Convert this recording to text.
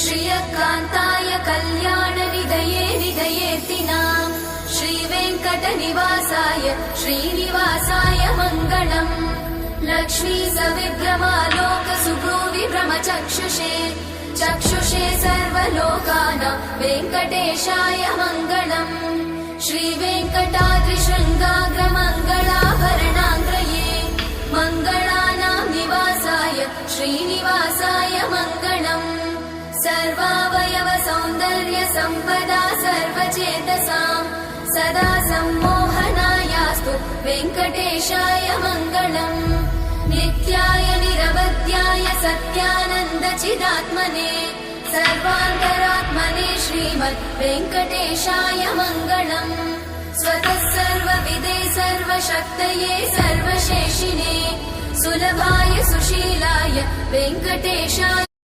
श्रियकान्ताय कल्याणनिधये निधयेऽर्तिनाम् श्रीवेङ्कटनिवासाय श्रीनिवासाय मङ्गलम् लक्ष्मी सविभ्रमालोक सुभ्रूविभ्रमचक्षुषे चक्षुषे सर्वलोकानां वेङ्कटेशाय मङ्गलम् श्रीवेङ्कटाद्रिशृङ्गाग्रमङ्गलाभरणाङ्ग्रये मङ्गलानां निवासाय श्रीनिवासाय मङ्गलम् सर्वावयव सौन्दर्य सम्पदा सर्वचेतसां सदा सम्मोहनायास्तु वेङ्कटेशाय मङ्गलम् नित्याय निरवध्याय सत्यानन्दचिदात्मने सर्वान्तरात्मने श्रीमद् वेङ्कटेशाय मङ्गलम् स्वतः सर्वविदे सर्वशक्तये सर्वशेषिणे सुलभाय सुशीलाय वेङ्कटेशाय